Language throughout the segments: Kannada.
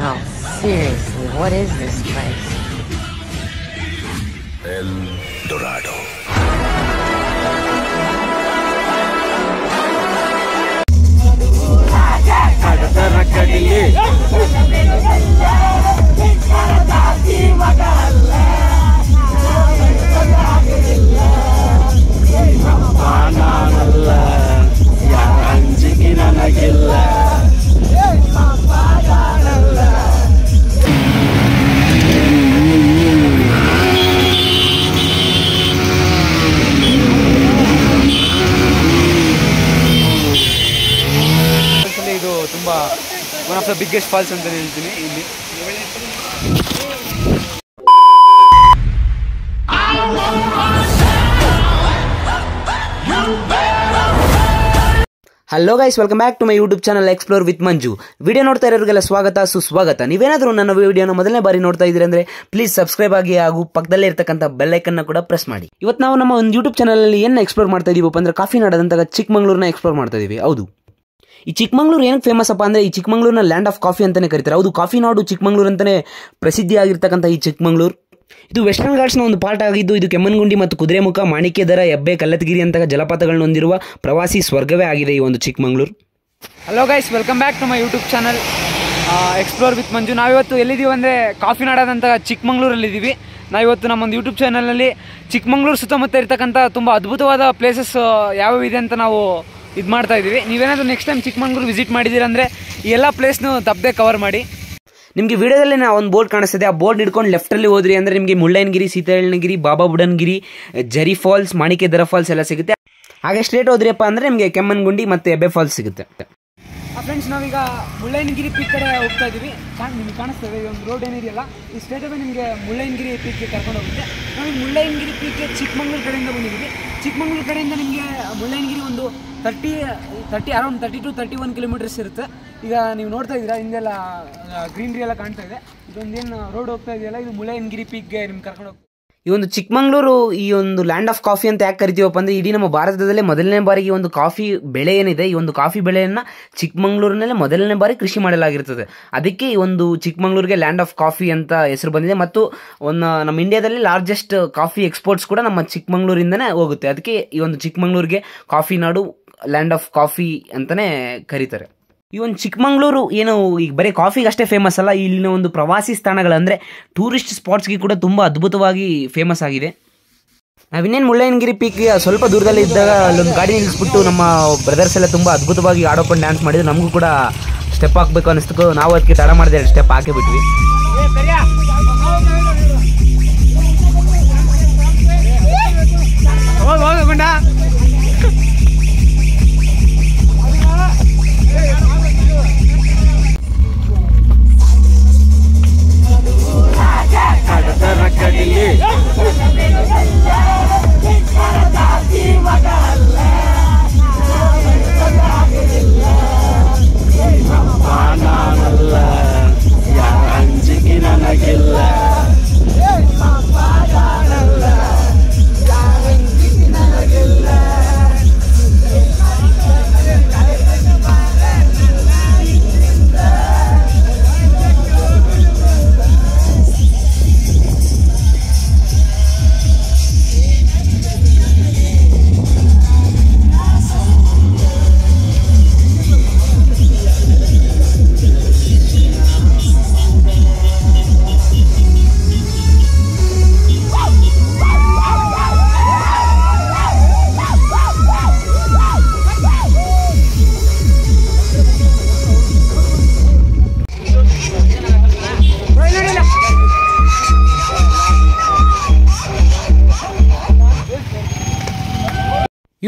No, seriously, what is this place? El Dorado. ಇದು ತುಂಬಾ one of the biggest falls ಅಂತ ಹೇಳ್ತೀನಿ ಇಲ್ಲಿ. Hello guys, welcome back to my YouTube channel explore with Manju. Video ನೋಡ್ತಾ ಇರೋರಿಗೆಲ್ಲ ಸ್ವಾಗತ ಸುಸ್ವಾಗತ. ನೀವೇನಾದರೂ ನನ್ನ ವಿಡಿಯೋನ ಮೊದಲನೇ ಬಾರಿ ನೋಡ್ತಾ ಇದ್ದೀರಿ ಅಂದ್ರೆ ಪ್ಲೀಸ್ ಸಬ್ಸ್ಕ್ರೈಬ್ ಆಗಿ ಹಾಗೂ ಪಕ್ಕದಲ್ಲೇ ಇರತಕ್ಕಂಥ ಬೆಲ್ ಐಕನ್ ಕೂಡ ಪ್ರೆಸ್ ಮಾಡಿ. ಇವತ್ತು ನಾವು ನಮ್ಮ ಒಂದು ಯೂಟ್ಯೂಬ್ ಚಾನಲ್ ಅಲ್ಲಿ ಏನು ಎಕ್ಸ್ಪ್ಲೋರ್ ಮಾಡ್ತಾ ಇದೀವಪ್ಪ ಅಂದ್ರೆ ಕಾಫಿ ನಾಡದಂತಹ ಚಿಕ್ಕಮಂಗ್ಳೂರ್ನ ಎಕ್ಸ್ಪ್ಲೋರ್ ಮಾಡ್ತಾ ಇದೀವಿ. ಹೌದು, ಈ ಚಿಕ್ಕಮಂಗ್ಳೂರು ಏನಕ್ಕೆ ಫೇಮಸ್ ಅಪ್ಪ ಅಂದ್ರೆ ಈ ಚಿಕ್ಕಮಂಗ್ಳೂರ್ನ ಲ್ಯಾಂಡ್ ಆಫ್ ಕಾಫಿ ಅಂತಾನೆ ಕರೀತಾರೆ. ಹೌದು, ಕಾಫಿ ನಾಡು ಚಿಕ್ಕಮಂಗ್ಳೂರು ಅಂತಾನೆ ಪ್ರಸಿದ್ಧಿ ಆಗಿರ್ತಕ್ಕಂಥ ಈ ಚಿಕ್ಕಮಂಗ್ಳೂರು ಇದು ವೆಸ್ಟರ್ನ್ ಘಾಟ್ಸ್ನ ಒಂದು ಪಾರ್ಟ್ ಆಗಿದ್ದು, ಇದು ಕೆಮ್ಮನ್ಗುಂಡಿ ಮತ್ತು ಕುದುರೆಮುಖ, ಮಾಣಿಕ್ಯದರ, ಹೆಬ್ಬೆ, ಕಲ್ಲತ್ಗಿರಿ ಅಂತಹ ಜಲಪಾತಗಳನ್ನು ಹೊಂದಿರುವ ಪ್ರವಾಸಿ ಸ್ವರ್ಗವೇ ಆಗಿದೆ ಈ ಒಂದು ಚಿಕ್ಕಮಂಗ್ಳೂರು. Hello guys, welcome back to my YouTube channel explore with Manju. ನಾವಿವತ್ತು ಎಲ್ಲಿದ್ದೀವಿ ಅಂದರೆ ಕಾಫಿ ನಾಡಾದಂತಹ ಚಿಕ್ಕಮಂಗ್ಳೂರಲ್ಲಿದ್ದೀವಿ. ನಾವಿವತ್ತು ನಮ್ಮೊಂದು ಯೂಟ್ಯೂಬ್ ಚಾನಲಲ್ಲಿ ಚಿಕ್ಕಮಂಗ್ಳೂರು ಸುತ್ತಮುತ್ತ ಇರ್ತಕ್ಕಂಥ ತುಂಬ ಅದ್ಭುತವಾದ ಪ್ಲೇಸಸ್ ಯಾವ್ಯಾವ ಇದೆ ಅಂತ ನಾವು ಇದು ಮಾಡ್ತಾ ಇದ್ದೀವಿ. ನೀವೇನಾದರೂ ನೆಕ್ಸ್ಟ್ ಟೈಮ್ ಚಿಕ್ಕಮಂಗ್ಳೂರು ವಿಸಿಟ್ ಮಾಡಿದ್ದೀರ ಅಂದರೆ ಈ ಎಲ್ಲ ಪ್ಲೇಸ್ನು ತಪ್ಪದೆ ಕವರ್ ಮಾಡಿ. ನಿಮಗೆ ವಿಡಿಯೋದಲ್ಲಿ ನಾವು ಒಂದು ಬೋರ್ಡ್ ಕಾಣಿಸ್ತಿದೆ, ಆ ಬೋರ್ಡ್ ಹಿಡ್ಕೊಂಡು ಲೆಫ್ಟಲ್ಲಿ ಹೋದ್ರಿ ಅಂದರೆ ನಿಮಗೆ ಮುಳ್ಳಯ್ಯನಗಿರಿ, ಸೀತಾಳಗಿರಿ, ಬಾಬಾ ಬುಡನ್ಗಿರಿ, ಜರಿ ಫಾಲ್ಸ್, ಮಾಣಿಕ್ಯದರ ಫಾಲ್ಸ್ ಎಲ್ಲ ಸಿಗುತ್ತೆ. ಹಾಗೆ ಸ್ಟ್ರೇಟ್ ಹೋದ್ರಿಯಪ್ಪ ಅಂದರೆ ನಿಮಗೆ ಕೆಮ್ಮನ್ಗುಂಡಿ ಮತ್ತು ಹೆಬ್ಬೆ ಫಾಲ್ಸ್ ಸಿಗುತ್ತೆ. ಫ್ರೆಂಡ್ಸ್, ನಾವೀಗ ಮುಳ್ಳಯ್ಯನಗಿರಿ ಪೀಕ್ ಕಡೆ ಹೋಗ್ತಾ ಇದ್ದೀವಿ. ನಿಮ್ಗೆ ಕಾಣಿಸ್ತದೆ ಈ ಒಂದು ರೋಡ್ ಏನಿದೆಯಲ್ಲ, ಈ ಸ್ಟ್ರೇಟ್ ಅವೇ ನಿಮಗೆ ಮುಳ್ಳಯ್ಯನಗಿರಿ ಪೀಕ್ಗೆ ಕರ್ಕೊಂಡು ಹೋಗುತ್ತೆ. ನಾವೀಗ ಮುಳ್ಳಯ್ಯನಗಿರಿ ಪೀಕ್ಗೆ ಚಿಕ್ಕಮಂಗ್ಳೂರು ಕಡೆಯಿಂದ ಬಂದಿದ್ದೀವಿ. ಚಿಕ್ಕಮಂಗ್ಳೂರು ಕಡೆಯಿಂದ ನಿಮಗೆ ಮುಳ್ಳಯ್ಯನಗಿರಿ ಒಂದು 30 to 31 ಕಿಲೋಮೀಟರ್ಸ್ ಇರುತ್ತೆ. ಈಗ ನೀವು ನೋಡ್ತಾ ಇದ್ದೀರಾ, ಹಿಂದೆಲ್ಲ ಗ್ರೀನ್ರಿ ಎಲ್ಲ ಕಾಣ್ತಾ ಇದೆ. ಇದೊಂದೇನು ರೋಡ್ ಹೋಗ್ತಾ ಇದೆಯಲ್ಲ, ಇದು ಮುಳ್ಳಯ್ಯನಗಿರಿ ಪೀಕ್ಗೆ ನಿಮ್ಗೆ ಕರ್ಕೊಂಡು ಹೋಗ್ತೀವಿ. ಈ ಒಂದು ಚಿಕ್ಕಮಂಗ್ಳೂರು ಈ ಒಂದು ಲ್ಯಾಂಡ್ ಆಫ್ ಕಾಫಿ ಅಂತ ಯಾಕೆ ಕರಿತೀವಪ್ಪ ಅಂದರೆ ಇಡೀ ನಮ್ಮ ಭಾರತದಲ್ಲೇ ಮೊದಲನೇ ಬಾರಿಗೆ ಈ ಒಂದು ಕಾಫಿ ಬೆಳೆ ಏನಿದೆ, ಈ ಒಂದು ಕಾಫಿ ಬೆಳೆಯನ್ನು ಚಿಕ್ಕಮಂಗ್ಳೂರಿನಲ್ಲೇ ಮೊದಲನೇ ಬಾರಿ ಕೃಷಿ ಮಾಡಲಾಗಿರ್ತದೆ. ಅದಕ್ಕೆ ಈ ಒಂದು ಚಿಕ್ಕಮಂಗ್ಳೂರಿಗೆ ಲ್ಯಾಂಡ್ ಆಫ್ ಕಾಫಿ ಅಂತ ಹೆಸರು ಬಂದಿದೆ. ಮತ್ತು ನಮ್ಮ ಇಂಡಿಯಾದಲ್ಲಿ ಲಾರ್ಜೆಸ್ಟ್ ಕಾಫಿ ಎಕ್ಸ್ಪೋರ್ಟ್ಸ್ ಕೂಡ ನಮ್ಮ ಚಿಕ್ಕಮಂಗ್ಳೂರಿಂದನೇ ಹೋಗುತ್ತೆ. ಅದಕ್ಕೆ ಈ ಒಂದು ಚಿಕ್ಕಮಂಗ್ಳೂರಿಗೆ coffee Nadu, land of coffee ಅಂತಲೇ ಕರೀತಾರೆ. ಈ ಒಂದು ಚಿಕ್ಕಮಂಗ್ಳೂರು ಏನು ಈಗ ಬರೀ ಕಾಫಿಗೆ ಅಷ್ಟೇ ಫೇಮಸ್ ಅಲ್ಲ, ಇಲ್ಲಿನ ಒಂದು ಪ್ರವಾಸಿ ಸ್ಥಾನಗಳಂದರೆ ಟೂರಿಸ್ಟ್ ಸ್ಪಾಟ್ಸ್ಗೆ ಕೂಡ ತುಂಬ ಅದ್ಭುತವಾಗಿ ಫೇಮಸ್ ಆಗಿದೆ. ನಾವಿನ್ನೇನು ಮುಳ್ಳಯ್ಯನಗಿರಿ ಪೀಕ್ಗೆ ಸ್ವಲ್ಪ ದೂರದಲ್ಲಿ ಇದ್ದಾಗ ಅಲ್ಲೊಂದು ಗಾಡಿ ನಿಲ್ಲಿಸ್ಬಿಟ್ಟು ನಮ್ಮ ಬ್ರದರ್ಸ್ ಎಲ್ಲ ತುಂಬ ಅದ್ಭುತವಾಗಿ ಆಡೋಕೊಂಡು ಡ್ಯಾನ್ಸ್ ಮಾಡಿದ್ರು. ನಮಗೂ ಕೂಡ ಸ್ಟೆಪ್ ಹಾಕಬೇಕು ಅನಿಸ್ತು. ನಾವು ಅದಕ್ಕೆ ತಡ ಮಾಡಿದೆ, 2 ಸ್ಟೆಪ್ ಹಾಕಿ ಬಿಟ್ವಿ.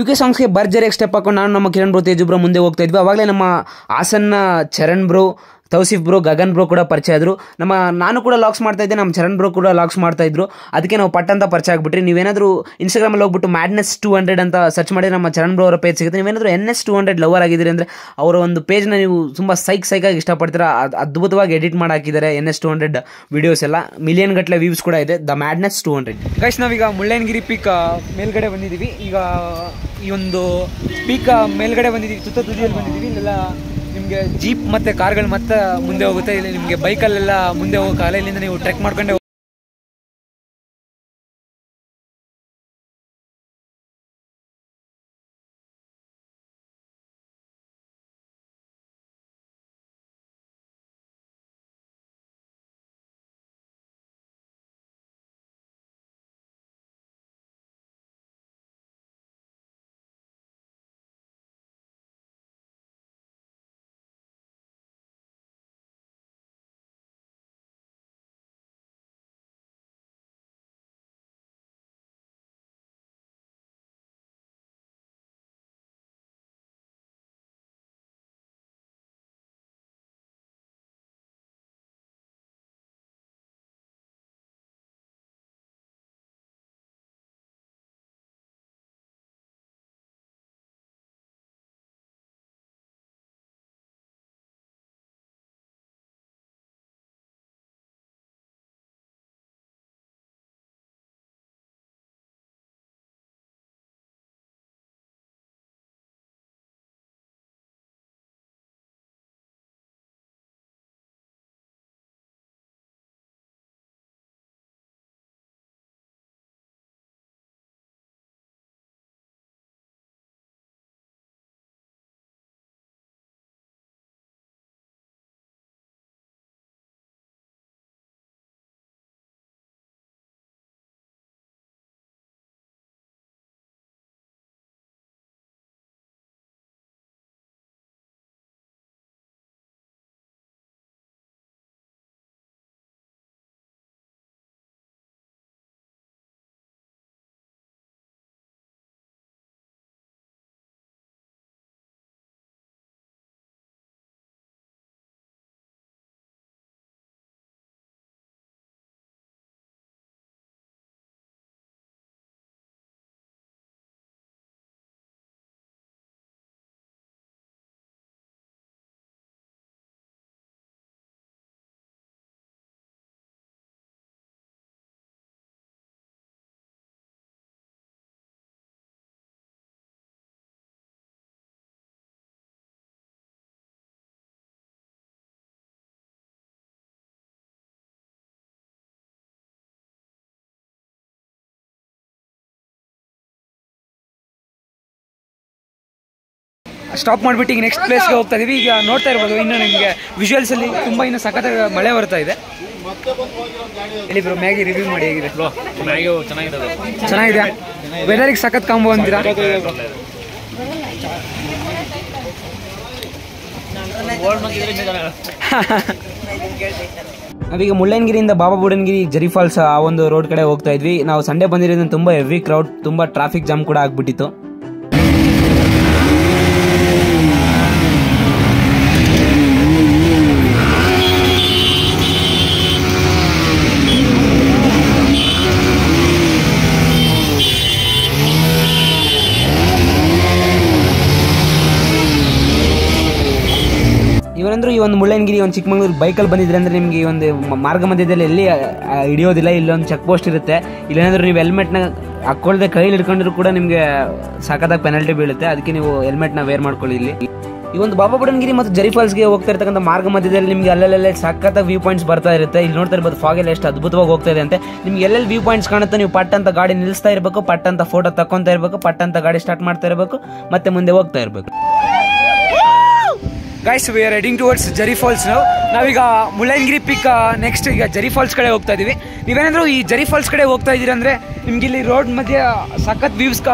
UK ಸಾಂಗ್ಸ್ಗೆ ಭರ್ಜರಿಯಾಗಿ ಸ್ಟೆಪ್ ಹಾಕೊಂಡು ನಾನು ನಮ್ಮ ಕಿರಣ್ ಬ್ರೋ, ತೇಜು ಮುಂದೆ ಹೋಗ್ತಾ ಇದ್ವಿ. ಅವಾಗಲೇ ನಮ್ಮ ಹಾಸನ್ನ Charan bro, Tousif bro, Gagan bro ಕೂಡ ಪರಿಚಯ ಆದರು. ನಾನು ಕೂಡ ಲಾಗ್ಸ್ ಮಾಡ್ತಾ ಇದ್ದೆ, ನಮ್ಮ ಚರಣ್ ಬ್ರೋ ಕೂಡ ಲಾಗ್ಸ್ ಮಾಡ್ತಾ ಇದ್ರು. ಅದಕ್ಕೆ ನಾವು ಪಟ್ ಅಂತ ಪರಿಚಯ ಆಗಿಬಿಟ್ರಿ. ನೀವೇನಾದರೂ ಇನ್ಸ್ಟಾಗ್ರಾಮಲ್ಲಿ ಹೋಗ್ಬಿಟ್ಟು ಮ್ಯಾಡ್ನೆಸ್ 200 ಅಂತ ಸರ್ಚ್ ಮಾಡಿ ನಮ್ಮ ಚರಣ್ ಬ್ರೋ ಅವರ ಪೇಜ್ ಸಿಗುತ್ತೆ. ನೀವೇನಾದರೂ NS 200 ಲವರ್ ಆಗಿದ್ದೀರಿ ಅಂದರೆ ಅವರ ಒಂದು ಪೇಜ್ನ ನೀವು ತುಂಬ ಸೈಕಾಗಿ ಇಷ್ಟಪಡ್ತೀರಾ. ಅದ್ಭುತವಾಗಿ ಎಡಿಟ್ ಮಾಡಿ ಹಾಕಿದ್ದಾರೆ. NS 200 ವಿಡಿಯೋಸ್ ಎಲ್ಲ ಮಿಲಿಯನ್ ಗಟ್ಟಲೆ ವ್ಯೂಸ್ ಕೂಡ ಇದೆ. The madness 200. ಗೈಸ್, ನಾವೀಗ ಮುಳ್ಳಯ್ಯನಗಿರಿ ಪೀಕ್ ಮೇಲ್ಗಡೆ ಬಂದಿದ್ದೀವಿ. ಈಗ ಈ ಒಂದು ಪೀಕ್ ಮೇಲ್ಗಡೆ ಬಂದಿದ್ದೀವಿ, ತುದಿಯಲ್ಲಿ ಬಂದಿದ್ದೀವಿ. ಇಲ್ಲೆಲ್ಲ ನಿಮಗೆ ಜೀಪ್ ಮತ್ತು ಕಾರ್ಗಳು ಮತ್ತೆ ಮುಂದೆ ಹೋಗುತ್ತೆ. ಇಲ್ಲಿ ನಿಮಗೆ ಬೈಕಲ್ಲೆಲ್ಲ ಮುಂದೆ ಹೋಗೋಕ್ಕಾಗಲ್ಲ. ಇಲ್ಲಿಂದ ನೀವು ಟ್ರೆಕ್ ಮಾಡ್ಕೊಂಡೆ ಸ್ಟಾಪ್ ಮಾಡಿಬಿಟ್ಟು ಈಗ ನೆಕ್ಸ್ಟ್ ಪ್ಲೇಸ್ಗೆ ಹೋಗ್ತಾ ಇದೀವಿ. ಈಗ ನೋಡ್ತಾ ಇರ್ಬೋದು ಇನ್ನು ನಿಮಗೆ ವಿಜುವಲ್ಸಲ್ಲಿ ತುಂಬ ಇನ್ನು ಸಖತ್ ಮಳೆ ಬರ್ತಾ ಇದೆ. ಹೇಳಿ ಬ್ರೋ, ಮ್ಯಾಗಿ ರಿವ್ಯೂ ಮಾಡಿ ಹೇಗಿದೆ? ಬ್ರೋ ಮ್ಯಾಗಿ ಚೆನ್ನಾಗಿದೆ. ವೆದರಿಗೆ ಸಖತ್ ಕಾಂಬೋ ಅಂತೀರಾ? ನಾವೀಗ ಮುಳ್ಳಯ್ಯನಗಿರಿಯಿಂದ ಬಾಬಾ ಬುಡನ್ಗಿರಿ ಜರಿ ಫಾಲ್ಸ್ ಆ ಒಂದು ರೋಡ್ ಕಡೆ ಹೋಗ್ತಾ ಇದ್ವಿ. ನಾವು ಸಂಡೇ ಬಂದಿರೋದ್ರಿಂದ ತುಂಬ ಹೆವಿ ಕ್ರೌಡ್, ತುಂಬ ಟ್ರಾಫಿಕ್ ಜಾಮ್ ಕೂಡ ಆಗ್ಬಿಟ್ಟಿತ್ತು. ಇವರಂದ್ರು ಈ ಒಂದು ಮುಳ್ಳಯ್ಯನಗಿರಿ ಒಂದು ಚಿಕ್ಕಮಗಳೂರು ಬೈಕಲ್ಲಿ ಬಂದಿದ್ರೆ ಅಂದರೆ ನಿಮಗೆ ಈ ಒಂದು ಮಾರ್ಗ ಮಧ್ಯದಲ್ಲಿ ಎಲ್ಲಿ ಹಿಡಿಯೋದಿಲ್ಲ. ಇಲ್ಲೊಂದು ಚೆಕ್ ಪೋಸ್ಟ್ ಇರುತ್ತೆ. ಇಲ್ಲೇನಾದರೂ ನೀವು ಹೆಲ್ಮೆಟ್ನ ಹಾಕ್ಕೊಳ್ದೆ ಕೈಲಿ ಹಿಡ್ಕೊಂಡ್ರು ಕೂಡ ನಿಮಗೆ ಸಖತ್ತಾಗಿ ಪೆನಾಲ್ಟಿ ಬೀಳುತ್ತೆ. ಅದಕ್ಕೆ ನೀವು ಹೆಲ್ಮೆಟ್ನ ವೇರ್ ಮಾಡ್ಕೊಳ್ಳಿ. ಇಲ್ಲಿ ಈ ಒಂದು ಬಾಬಾ ಬುಡನ್ಗಿರಿ ಮತ್ತು ಜರಿ ಫಾಲ್ಸ್ಗೆ ಹೋಗ್ತಾ ಇರ್ತಕ್ಕಂಥ ಮಾರ್ಗ ಮಧ್ಯದಲ್ಲಿ ನಿಮಗೆ ಅಲ್ಲೆಲ್ಲ ಸಖತ್ತಾಗಿ ವ್ಯೂ ಪಾಯಿಂಟ್ಸ್ ಬರ್ತಾ ಇರುತ್ತೆ. ಇಲ್ಲಿ ನೋಡ್ತಾ ಇರ್ಬೋದು ಫಾಗ್ ಎಲ್ಲ ಎಷ್ಟು ಅದ್ಭುತವಾಗಿ ಹೋಗ್ತಾ ಇದೆ ಅಂತ. ನಿಮ್ಗೆ ಎಲ್ಲೆಲ್ಲಿ ವ್ಯೂ ಪಾಯಿಂಟ್ಸ್ ಕಾಣುತ್ತೆ ನೀವು ಪಟ್ ಅಂತ ಗಾಡಿ ನಿಲ್ಲಿಸ್ತಾ ಇರಬೇಕು, ಪಟ್ ಅಂತ ಫೋಟೋ ತಕ್ಕೊಂತಾ ಇರಬೇಕು, ಪಟ್ ಅಂತ ಗಾಡಿ ಸ್ಟಾರ್ಟ್ ಮಾಡ್ತಾ ಇರಬೇಕು, ಮತ್ತೆ ಮುಂದೆ ಹೋಗ್ತಾ ಇರಬೇಕು. Guys, we are heading towards ಜರಿ ಫಾಲ್ಸ್. ನಾವೀಗ ಮುಳ್ಳಯ್ಯನಗಿರಿ ಪಿಕ್ ನೆಕ್ಸ್ಟ್ ಈಗ ಜರಿ ಫಾಲ್ಸ್ ಕಡೆ ಹೋಗ್ತಾ ಇದೀವಿ. ನೀವೇನಾದರೂ ಈ ಜರಿ ಫಾಲ್ಸ್ ಕಡೆ ಹೋಗ್ತಾ ಇದ್ದೀರಾ ಅಂದರೆ ನಿಮ್ಗೆ ಇಲ್ಲಿ ರೋಡ್ ಮಧ್ಯೆ ಸಖತ್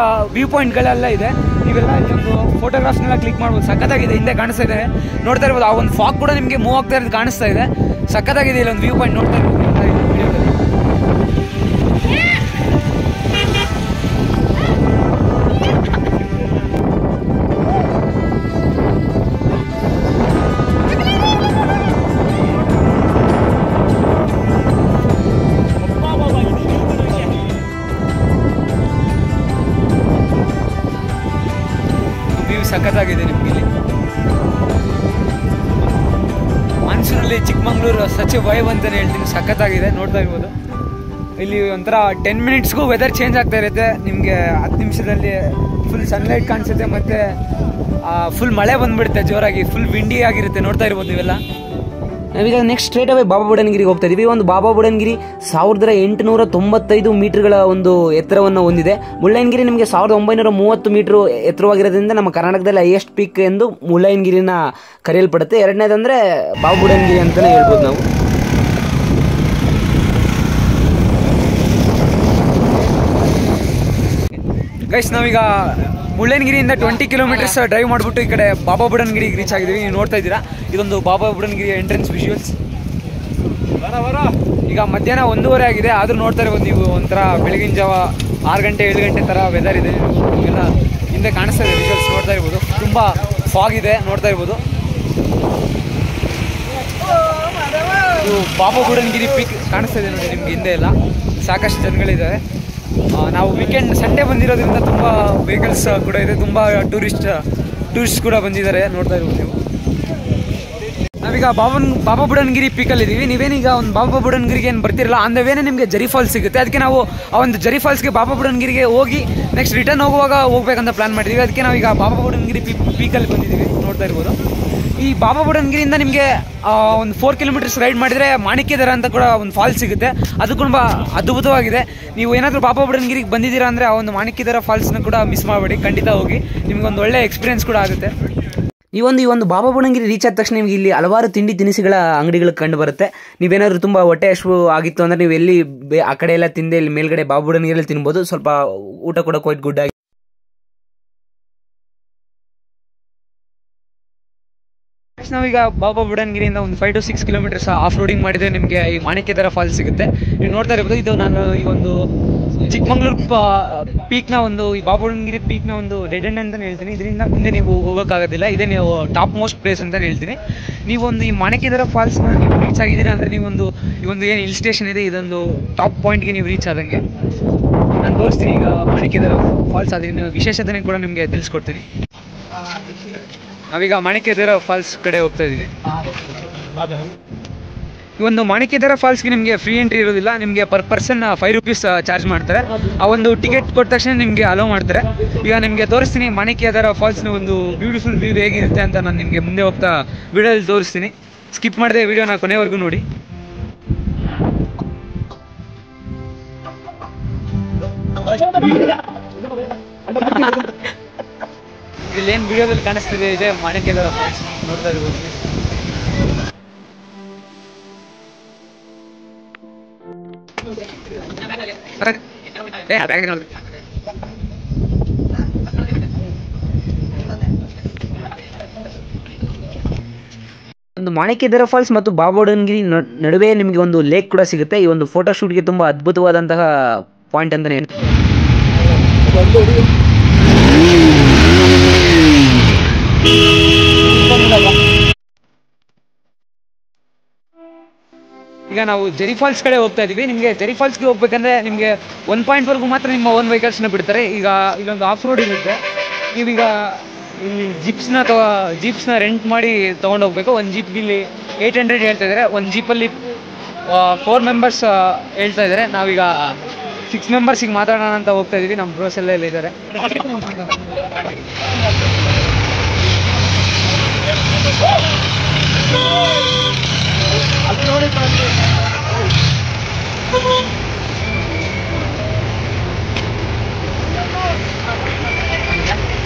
ವ್ಯೂ ಪಾಯಿಂಟ್ಗಳೆಲ್ಲ ಇದೆ. ನೀವೆಲ್ಲ ಇಲ್ಲೊಂದು ಫೋಟೋಗ್ರಾಫ್ಸ್ನೆಲ್ಲ ಕ್ಲಿಕ್ ಮಾಡ್ಬೋದು. ಸಖತ್ತಾಗಿದೆ. ಹಿಂದೆ ಕಾಣಿಸ್ತಾ ಇದೆ, ನೋಡ್ತಾ ಇರ್ಬೋದು. ಆ ಒಂದು ಫಾಗ್ ಕೂಡ ನಿಮಗೆ ಮೂವ್ ಆಗ್ತಾ ಇರೋದು ಕಾಣಿಸ್ತಾ ಇದೆ. ಸಖತ್ತಾಗಿದೆ ಇಲ್ಲೊಂದು ವ್ಯೂ ಪಾಯಿಂಟ್ ನೋಡ್ತಾ ಇರ್ಬೋದು ವಿಡಿಯೋದಲ್ಲಿ. ಸಖತ್ತಾಗಿದೆ. ನಿಮ್ಗೆ ಇಲ್ಲಿ ಮಾನ್ಸೂನಲ್ಲಿ ಚಿಕ್ಕಮಗಳೂರು ಸಚ್ ವೈಬ್ ಅಂತಲೇ ಹೇಳ್ತೀನಿ. ಸಖತ್ತಾಗಿದೆ, ನೋಡ್ತಾ ಇರ್ಬೋದು. ಇಲ್ಲಿ ಒಂಥರ 10 ಮಿನಿಟ್ಸ್ಗೂ ವೆದರ್ ಚೇಂಜ್ ಆಗ್ತಾ ಇರುತ್ತೆ. ನಿಮಗೆ 10 ನಿಮಿಷದಲ್ಲಿ ಫುಲ್ ಸನ್ಲೈಟ್ ಕಾಣಿಸುತ್ತೆ, ಮತ್ತು ಫುಲ್ ಮಳೆ ಬಂದುಬಿಡುತ್ತೆ ಜೋರಾಗಿ, ಫುಲ್ ವಿಂಡಿ ಆಗಿರುತ್ತೆ. ನೋಡ್ತಾ ಇರ್ಬೋದು ನೀವೆಲ್ಲ. ನಾವೀಗ ನೆಕ್ಸ್ಟ್ ಸ್ಟ್ರೇಟ್ ಅವೇ ಬಾಬಾ ಬುಡನ್ಗಿರಿಗೆ ಹೋಗ್ತಾ ಇದೀವಿ. ಒಂದು ಬಾಬಾ ಬುಡನ್ಗಿರಿ 1895 ಮೀಟರ್ಗಳ ಒಂದು ಎತ್ತರವನ್ನು ಹೊಂದಿದೆ. ಮುಳ್ಳಯ್ಯನಗಿರಿ ನಿಮಗೆ 1930 ಮೀಟರ್ ಎತ್ತರವಾಗಿರೋದ್ರಿಂದ ನಮ್ಮ ಕರ್ನಾಟಕದಲ್ಲಿ ಹೈಯೆಸ್ಟ್ ಪೀಕ್ ಎಂದು ಮುಳ್ಳಯ್ಯನಗಿರಿನ ಕರೆಯಲ್ಪಡುತ್ತೆ. ಎರಡನೇದಂದ್ರೆ ಬಾಬಾ ಬುಡನ್ಗಿರಿ ಅಂತಾನೆ ಹೇಳ್ಬೋದು ನಾವು. ಗೈಸ್, ನಾವೀಗ ಮುಳ್ಳಯ್ಯನಗಿರಿಯಿಂದ 20 ಕಿಲೋಮೀಟರ್ಸ್ ಡ್ರೈವ್ ಮಾಡಿಬಿಟ್ಟು ಈ ಕಡೆ ಬಾಬಾ ಬುಡನ್ಗಿರಿಗೆ ರೀಚ್ ಆಗಿದ್ದೀವಿ. ನೀವು ನೋಡ್ತಾ ಇದ್ದೀರಾ, ಇದೊಂದು ಬಾಬಾ ಬುಡನ್ಗಿರಿ ಎಂಟ್ರೆನ್ಸ್ ವಿಜುವಲ್ಸ್. ಈಗ ಮಧ್ಯಾಹ್ನ 1:30 ಆಗಿದೆ, ಆದರೂ ನೋಡ್ತಾ ಇರ್ಬೋದು ನೀವು, ಒಂಥರ ಬೆಳಗಿನ ಜಾವ 6 ಗಂಟೆ 7 ಗಂಟೆ ಥರ ವೆದರ್ ಇದೆ. ನಿಮಗೆಲ್ಲ ಹಿಂದೆ ಕಾಣಿಸ್ತಾ ಇದೆ ವಿಜುವಲ್ಸ್, ನೋಡ್ತಾ ಇರ್ಬೋದು. ತುಂಬ ಫಾಗ್ ಇದೆ, ನೋಡ್ತಾ ಇರ್ಬೋದು. ಇದು ಬಾಬಾ ಬುಡನ್ಗಿರಿ ಪೀಕ್ ಕಾಣಿಸ್ತಾ ಇದೆ ನೋಡಿ ನಿಮ್ಗೆ ಹಿಂದೆ ಎಲ್ಲ. ಸಾಕಷ್ಟು ಜನಗಳಿದ್ದಾರೆ. ನಾವು ವೀಕೆಂಡ್ ಸಂಡೇ ಬಂದಿರೋದ್ರಿಂದ ತುಂಬ ವೆಹಿಕಲ್ಸ್ ಕೂಡ ಇದೆ, ತುಂಬ ಟೂರಿಸ್ಟ್ ಕೂಡ ಬಂದಿದ್ದಾರೆ, ನೋಡ್ತಾ ಇರ್ಬೋದು ನೀವು. ನಾವೀಗ ಬಾಬಾ ಬುಡನ್ಗಿರಿ ಪೀಕಲ್ಲಿ ಇದ್ದೀವಿ. ನೀವೇನೀಗ ಒಂದು ಬಾಬಾ ಬುಡನ್ಗಿರಿಗೆ ಏನು ಬರ್ತಿರಲ್ಲ, ಆನ್ ದ ವೇನೆ ನಿಮಗೆ ಜರಿ ಫಾಲ್ಸ್ ಸಿಗುತ್ತೆ. ಅದಕ್ಕೆ ನಾವು ಆ ಒಂದು ಜರಿ ಫಾಲ್ಸ್ಗೆ ಬಾಬಾ ಬುಡನ್ಗಿರಿಗೆ ಹೋಗಿ ನೆಕ್ಸ್ಟ್ ರಿಟರ್ನ್ ಹೋಗುವಾಗ ಹೋಗ್ಬೇಕಂತ ಪ್ಲಾನ್ ಮಾಡಿದ್ದೀವಿ. ಅದಕ್ಕೆ ನಾವೀಗ ಬಾಬಾ ಬುಡನ್ಗಿರಿ ಪೀಕಲ್ಲಿ ಬಂದಿದ್ದೀವಿ, ನೋಡ್ತಾ ಇರ್ಬೋದು. ಈ ಬಾಬಾ ಬುಡನ್ಗಿರಿಯಿಂದ ನಿಮಗೆ ಒಂದು 4 ಕಿಲೋಮೀಟರ್ಸ್ ರೈಡ್ ಮಾಡಿದರೆ ಮಾಣಿಕ್ಯದರ ಅಂತ ಕೂಡ ಒಂದು ಫಾಲ್ಸ್ ಸಿಗುತ್ತೆ. ಅದು ತುಂಬ ಅದ್ಭುತವಾಗಿದೆ. ನೀವು ಏನಾದರೂ ಬಾಬಾ ಬುಡನ್ಗಿರಿಗೆ ಬಂದಿದ್ದೀರಾ ಅಂದರೆ ಆ ಒಂದು ಮಾಣಿಕ್ಯದರ ಫಾಲ್ಸ್ನ ಕೂಡ ಮಿಸ್ ಮಾಡಬೇಡಿ, ಖಂಡಿತ ಹೋಗಿ, ನಿಮಗೊಂದು ಒಳ್ಳೆ ಎಕ್ಸ್ಪೀರಿಯನ್ಸ್ ಕೂಡ ಆಗುತ್ತೆ. ಈ ಒಂದು ಬಾಬಾ ಬುಡನ್ಗಿರಿ ರೀಚ್ ಆದ ತಕ್ಷಣ ನಿಮಗೆ ಇಲ್ಲಿ ಹಲವಾರು ತಿಂಡಿ ತಿನಿಸುಗಳ ಅಂಗಡಿಗಳು ಕಂಡು ಬರುತ್ತೆ. ನೀವೇನಾದರೂ ತುಂಬ ಹೊಟ್ಟೆ ಹಸಿವು ಆಗಿತ್ತು ಅಂದರೆ ನೀವು ಎಲ್ಲಿ ಆ ಕಡೆ ಎಲ್ಲ ತಿಂದೆ ಇಲ್ಲಿ ಮೇಲ್ಗಡೆ ಬಾಬಾ ಬುಡನ್ಗಿರಿಯಲ್ಲಿ ತಿನ್ಬೋದು. ಸ್ವಲ್ಪ ಊಟ ಕೂಡ ಕ್ವೈಟ್ ಗುಡ್ ಆಗಿ. ನಾವೀಗ ಬಾಬಾ ಬುಡನ್ಗಿರಿಯಿಂದ ಒಂದು 5 to 6 ಕಿಲೋಮೀಟರ್ಸ್ ಆಫ್ ರೋಡಿಂಗ್ ಮಾಡಿದರೆ ನಿಮಗೆ ಈ ಮಾಣಿಕ್ಯದರ ಫಾಲ್ಸ್ ಸಿಗುತ್ತೆ. ನೀವು ನೋಡ್ತಾ ಇರ್ಬೋದು, ಇದು ನಾನು ಈ ಒಂದು ಚಿಕ್ಕಮಂಗ್ಳೂರು ಪೀಕ್ನ ಒಂದು ಈ ಬಾಬಾ ಬುಡನ್ಗಿರಿ ಪೀಕ್ನ ಒಂದು ಡೆಡ್ ಎಂಡ್ ಅಂತಲೇ ಹೇಳ್ತೀನಿ. ಇದರಿಂದ ಮುಂದೆ ನೀವು ಹೋಗೋಕ್ಕಾಗೋದಿಲ್ಲ, ಇದೇ ನೀವು ಟಾಪ್ ಮೋಸ್ಟ್ ಪ್ಲೇಸ್ ಅಂತಲೇ ಹೇಳ್ತೀನಿ. ನೀವೊಂದು ಈ ಮಾಣಿಕ್ಯದರ ಫಾಲ್ಸ್ನ ನೀವು ರೀಚ್ ಆಗಿದ್ದೀರಾ ಅಂದರೆ ಈ ಒಂದು ಏನು ಹಿಲ್ ಸ್ಟೇಷನ್ ಇದೆ, ಇದೊಂದು ಟಾಪ್ ಪಾಯಿಂಟ್ಗೆ ನೀವು ರೀಚ್ ಆದಂಗೆ. ನಾನು ತೋರಿಸ್ತೀನಿ ಈಗ ಮಾಣಿಕ್ಯದರ ಫಾಲ್ಸ್, ಅದನ್ನು ವಿಶೇಷತೆ ಕೂಡ ನಿಮಗೆ ತಿಳಿಸ್ಕೊಡ್ತೀನಿ. ನಾವೀಗ ಮಾಣಿಕ್ಯದರ ಫಾಲ್ಸ್ ಕಡೆ ಹೋಗ್ತಾ ಇದ್ದೀವಿ. ಈ ಒಂದು ಮಾಣಿಕ್ಯದರ ಫಾಲ್ಸ್ಗೆ ನಿಮಗೆ ಫ್ರೀ ಎಂಟ್ರಿ ಇರೋದಿಲ್ಲ. ನಿಮಗೆ ಪರ್ ಪರ್ಸನ್ 5 ರೂಪೀಸ್ ಚಾರ್ಜ್ ಮಾಡ್ತಾರೆ. ಆ ಒಂದು ಟಿಕೆಟ್ ಕೊಟ್ಟ ತಕ್ಷಣ ನಿಮಗೆ ಅಲೋ ಮಾಡ್ತಾರೆ. ಈಗ ನಿಮಗೆ ತೋರಿಸ್ತೀನಿ ಮಾಣಿಕ್ಯದರ ಫಾಲ್ಸ್ನ ಒಂದು ಬ್ಯೂಟಿಫುಲ್ ವ್ಯೂ ಹೇಗಿರುತ್ತೆ ಅಂತ ನಾನು ನಿಮಗೆ ಮುಂದೆ ಹೋಗ್ತಾ ವಿಡಿಯೋದಲ್ಲಿ ತೋರಿಸ್ತೀನಿ. ಸ್ಕಿಪ್ ಮಾಡದೆ ವಿಡಿಯೋನ ಕೊನೆವರೆಗೂ ನೋಡಿ. ಇಲ್ಲೇನು ವಿಡಿಯೋದಲ್ಲಿ ಕಾಣಿಸ್ತಿದೆ ಇದೆ ಮಾಣಿಕ್ಯದರ ಫಾಲ್ಸ್, ನೋಡ್ತಾ ಇರ್ಬೋದು. ಒಂದು ಮಾಣಿಕ್ಯದರ ಫಾಲ್ಸ್ ಮತ್ತು ಬಾಬಾ ಬುಡನ್ಗಿರಿ ನಡುವೆ ನಿಮಗೆ ಒಂದು ಲೇಕ್ ಕೂಡ ಸಿಗುತ್ತೆ. ಈ ಒಂದು ಫೋಟೋ ಶೂಟ್ಗೆ ತುಂಬ ಅದ್ಭುತವಾದಂತಹ ಪಾಯಿಂಟ್ ಅಂತಲೇ ಹೇಳ್ತೀನಿ. ಈಗ ನಾವು ಜೆರಿ ಫಾಲ್ಸ್ ಕಡೆ ಹೋಗ್ತಾ ಇದೀವಿ. ನಿಮಗೆ ಜೆರಿ ಫಾಲ್ಸ್ಗೆ ಹೋಗ್ಬೇಕಂದ್ರೆ ನಿಮಗೆ 1 ಪಾಯಿಂಟ್ವರೆಗೂ ಮಾತ್ರ ನಿಮ್ಮ ಓನ್ ವೆಹಿಕಲ್ಸ್ನ ಬಿಡ್ತಾರೆ. ಈಗ ಇಲ್ಲೊಂದು ಆಫ್ ರೋಡ್ ಇರುತ್ತೆ. ನೀವೀಗ ಇಲ್ಲಿ ಜೀಪ್ಸ್ನ ರೆಂಟ್ ಮಾಡಿ ತೊಗೊಂಡು ಹೋಗ್ಬೇಕು. ಒಂದು ಜೀಪ್ಗೆ ಇಲ್ಲಿ 800 ಹೇಳ್ತಾ ಇದ್ದಾರೆ. ಒಂದು ಜೀಪಲ್ಲಿ 4 ಮೆಂಬರ್ಸ್ ಹೇಳ್ತಾ ಇದ್ದಾರೆ. ನಾವೀಗ 6 ಮೆಂಬರ್ಸಿಗೆ ಮಾತಾಡೋಣ ಅಂತ ಹೋಗ್ತಾ ಇದೀವಿ. ನಮ್ಮ ಬ್ರೋಸ್ ಎಲ್ಲ ಇದ್ದಾರೆ.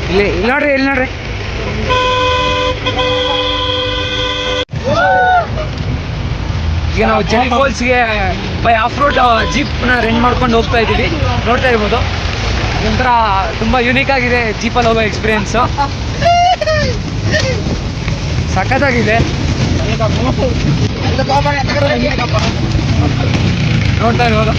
ಇಲ್ಲಿ ನೋಡ್ರಿ, ಇಲ್ಲಿ ನೋಡ್ರಿ. ಈಗ ನಾವು ಜೆರಿ ಫಾಲ್ಸ್ಗೆ ಬೈ ಆಫ್ ರೋಡ್ ಜೀಪ್ನ ರೆಂಟ್ ಮಾಡ್ಕೊಂಡು ಹೋಗ್ತಾ ಇದ್ದೀವಿ. ನೋಡ್ತಾ ಇರ್ಬೋದು, ಒಂಥರ ತುಂಬ ಯೂನಿಕ್ ಆಗಿದೆ ಜೀಪಲ್ಲಿ ಹೋಗೋ ಎಕ್ಸ್ಪೀರಿಯನ್ಸು. ಸಖತ್ತಾಗಿದೆ, ನೋಡ್ತಾ ಇರ್ಬೋದು.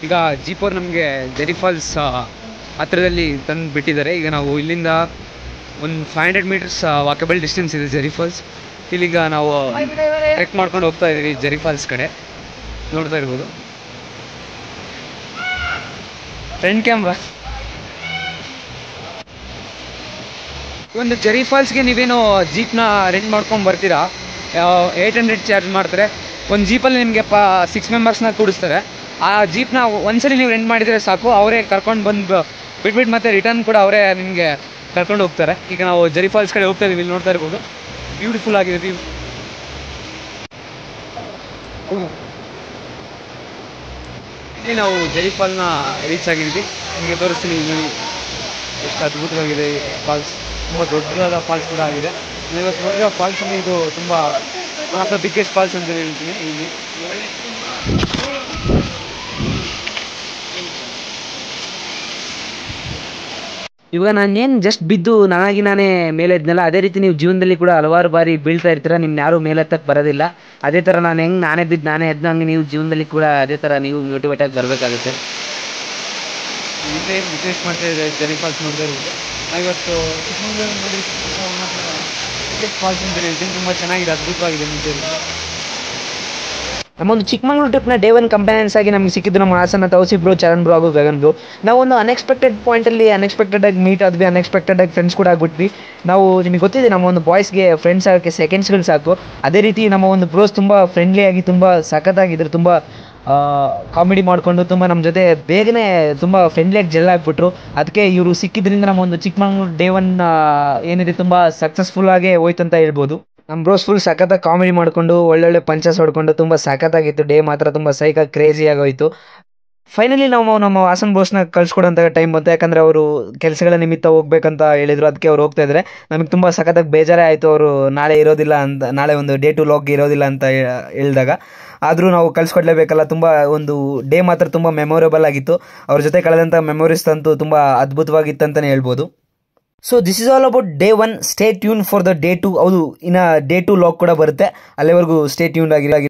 ಈಗ ಜೀಪವ್ರು ನಮಗೆ ಜೆರಿ ಫಾಲ್ಸ್ ಹತ್ತಿರದಲ್ಲಿ ತಂದು ಬಿಟ್ಟಿದ್ದಾರೆ. ಈಗ ನಾವು ಇಲ್ಲಿಂದ ಒಂದು 500 ಮೀಟರ್ಸ್ ವಾಕಬಲ್ ಡಿಸ್ಟೆನ್ಸ್ ಇದೆ ಜೆರಿ ಫಾಲ್ಸ್. ಇಲ್ಲಿಗ ನಾವು ಟ್ರೆಕ್ ಮಾಡ್ಕೊಂಡು ಹೋಗ್ತಾ ಇದ್ದೀವಿ ಜೆರಿ ಫಾಲ್ಸ್ ಕಡೆ. ನೋಡ್ತಾ ಇರ್ಬೋದು ಫ್ರಂಟ್ ಕ್ಯಾಮ್ರಾ. ಒಂದು ಜರಿ ಫಾಲ್ಸ್ಗೆ ನೀವೇನು ಜೀಪ್ನ ರೆಂಟ್ ಮಾಡ್ಕೊಂಡು ಬರ್ತೀರಾ, 800 ಚಾರ್ಜ್ ಮಾಡ್ತಾರೆ. ಒಂದು ಜೀಪಲ್ಲಿ ನಿಮಗೆ 6 ಮೆಂಬರ್ಸ್ನ ಕೂಡಿಸ್ತಾರೆ. ಆ ಜೀಪ್ನ ಒಂದ್ಸಲಿ ನೀವು ರೆಂಟ್ ಮಾಡಿದರೆ ಸಾಕು, ಅವರೇ ಕರ್ಕೊಂಡು ಬಂದು ಬಿಟ್ಬಿಟ್ಟು ಮತ್ತೆ ರಿಟರ್ನ್ ಕೂಡ ಅವರೇ ನಿಮಗೆ ಕರ್ಕೊಂಡು ಹೋಗ್ತಾರೆ. ಈಗ ನಾವು ಜರಿ ಫಾಲ್ಸ್ ಕಡೆ ಹೋಗ್ತಾ ಇದೀವಿ, ಇಲ್ಲಿ ನೋಡ್ತಾ ಇರ್ಬೋದು. ಬ್ಯೂಟಿಫುಲ್ ಆಗಿದೆ ವ್ಯೂ. ಇಲ್ಲಿ ನಾವು ಜರಿ ಫಾಲ್ನ ರೀಚ್ ಆಗಿದ್ವಿ, ನಿಮಗೆ ತೋರಿಸ್ತೀನಿ. ಎಷ್ಟು ಅದ್ಭುತವಾಗಿದೆ ಈ ಫಾಲ್ಸ್, ತುಂಬ ದೊಡ್ಡದಾದ ಫಾಲ್ಸ್ ಕೂಡ ಆಗಿದೆ. ಇವತ್ತು ನೋಡಿರೋ ಫಾಲ್ಸಲ್ಲಿ ಇದು ತುಂಬ one of the biggest falls ಅಂತ ಹೇಳ್ತೀನಿ ಇಲ್ಲಿ. ಇವಾಗ ನಾನೇನು ಜಸ್ಟ್ ಬಿದ್ದು ನಾನೇ ಮೇಲೆ ಇದ್ನಲ್ಲ, ಅದೇ ರೀತಿ ನೀವು ಜೀವನದಲ್ಲಿ ಕೂಡ ಹಲವಾರು ಬಾರಿ ಬೀಳ್ತಾ ಇರ್ತೀರ, ನಿಮ್ನ ಯಾರೂ ಮೇಲೆತ್ತಕ್ಕೆ ಬರೋದಿಲ್ಲ. ಅದೇ ಥರ ನಾನೇ ಬಿದ್ದು ನಾನೇ ಎದ್ದಂಗೆ ನೀವು ಜೀವನದಲ್ಲಿ ಕೂಡ ಅದೇ ಥರ ನೀವು ಮೋಟಿವೇಟ್ ಆಗಿ ಬರಬೇಕಾಗುತ್ತೆ. ಇಲ್ಲೇ ವಿಶೇಷ ಮಾಡ್ತಾ ಇದೆ ಜರಿ ಫಾಲ್ಸ್ ನೋಡ್ತಾ ಇರ್ಬೋದು. ಇವತ್ತು ನೋಡಿ ಫಾಲ್ಸ್ ಅಂತ ಹೇಳ್ತೀನಿ, ತುಂಬ ಚೆನ್ನಾಗಿದೆ, ಅದ್ಭುತವಾಗಿದೆ ಮುಂಚೆ. ನಮ್ಮೊಂದು ಚಿಕ್ಕಮಂಗ್ಳೂರು ಟ್ರಿಪ್ನ ಡೇ 1 ಕಂಪೆನಿಯನ್ಸ್ ಆಗಿ ನಮಗೆ ಸಿಕ್ಕಿದ್ದು ನಮ್ಮ ಹಾಸನ ತೌಸಿಫ್ ಬ್ರೋ, ಚರಣ್ ಬ್ರೋ ಹಾಗೂ ಗಗನ್ ಬ್ರೋ. ನಾವು ಒಂದು ಅನ್ಎಕ್ಸ್ಪೆಕ್ಟೆಡ್ ಪಾಯಿಂಟಲ್ಲಿ ಅನ್ಎಕ್ಸ್ಪೆಕ್ಟೆಡ್ ಆಗಿ ಮೀಟ್ ಆದ್ವಿ, ಅನ್ಎಕ್ಸ್ಪೆಕ್ಟೆಡ್ ಆಗಿ ಫ್ರೆಂಡ್ಸ್ ಕೂಡ ಆಗ್ಬಿಟ್ವಿ. ನಾವು ನಿಮಗೆ ಗೊತ್ತಿದೆ, ನಮ್ಮ ಒಂದು ಬಾಯ್ಸ್ಗೆ ಫ್ರೆಂಡ್ಸ್ ಆಗೋಕ್ಕೆ ಸೆಕೆಂಡ್ಸ್ಗಳು ಸಾಕು. ಅದೇ ರೀತಿ ನಮ್ಮ ಒಂದು ಬ್ರೋಸ್ ತುಂಬ ಫ್ರೆಂಡ್ಲಿಯಾಗಿ, ತುಂಬ ಸಖತ್ತಾಗಿದ್ದರು, ತುಂಬ ಕಾಮಿಡಿ ಮಾಡಿಕೊಂಡು ತುಂಬ ನಮ್ಮ ಜೊತೆ ಬೇಗನೆ ತುಂಬ ಫ್ರೆಂಡ್ಲಿಯಾಗಿ ಜೆಲ್ ಆಗಿಬಿಟ್ರು. ಅದಕ್ಕೆ ಇವರು ಸಿಕ್ಕಿದ್ರಿಂದ ನಮ್ಮ ಒಂದು ಚಿಕ್ಕಮಂಗ್ಳೂರು ಡೇ 1 ಏನಿದೆ ತುಂಬ ಸಕ್ಸಸ್ಫುಲ್ಲಾಗೇ ಹೋಯ್ತು ಅಂತ ಹೇಳ್ಬೋದು. ನಮ್ಮ ಬ್ರೋಸ್ ಫುಲ್ ಸಖತ್ತಾಗಿ ಕಾಮಿಡಿ ಮಾಡಿಕೊಂಡು ಒಳ್ಳೊಳ್ಳೆ ಪಂಚಸ್ ಹೊಡ್ಕೊಂಡು ತುಂಬ ಸಖತ್ತಾಗಿತ್ತು. ಡೇ ಮಾತ್ರ ತುಂಬ ಸೈಕಾಗಿ ಕ್ರೇಜಿಯಾಗಿ ಹೋಯಿತು. ಫೈನಲಿ ನಾವು ನಮ್ಮ ಹಾಸನ್ ಬ್ರೋಸ್ನ ಕಳ್ಸ್ಕೊಡೋಂಥ ಟೈಮ್ ಬಂತು, ಯಾಕಂದರೆ ಅವರು ಕೆಲಸಗಳ ನಿಮಿತ್ತ ಹೋಗ್ಬೇಕಂತ ಹೇಳಿದರು. ಅದಕ್ಕೆ ಅವ್ರು ಹೋಗ್ತಾ ಇದ್ದಾರೆ. ನಮಗೆ ತುಂಬ ಸಖತ್ತಾಗಿ ಬೇಜಾರೇ ಆಯಿತು, ಅವರು ನಾಳೆ ಇರೋದಿಲ್ಲ ಅಂತ, ನಾಳೆ ಒಂದು ಡೇ 2 ಲಾಗ್ ಇರೋದಿಲ್ಲ ಅಂತ ಹೇಳಿದಾಗ. ಆದರೂ ನಾವು ಕಳ್ಸಿಕೊಡ್ಲೇಬೇಕಲ್ಲ. ತುಂಬ ಒಂದು ಡೇ ಮಾತ್ರ ತುಂಬ ಮೆಮೊರೇಬಲ್ ಆಗಿತ್ತು. ಅವ್ರ ಜೊತೆ ಕಳೆದಂಥ ಮೆಮೊರೀಸ್ ಅಂತೂ ತುಂಬ ಅದ್ಭುತವಾಗಿತ್ತು ಅಂತಲೇ ಹೇಳ್ಬೋದು. So this is all about day 1. Stay tune for the day 2. ಹೌದು, ಇನ್ನು ಡೇ 2 ಲಾಗ್ ಕೂಡ ಬರುತ್ತೆ, ಅಲ್ಲಿವರೆಗೂ ಸ್ಟೇ ಟ್ಯೂನ್ ಆಗಿರೋ.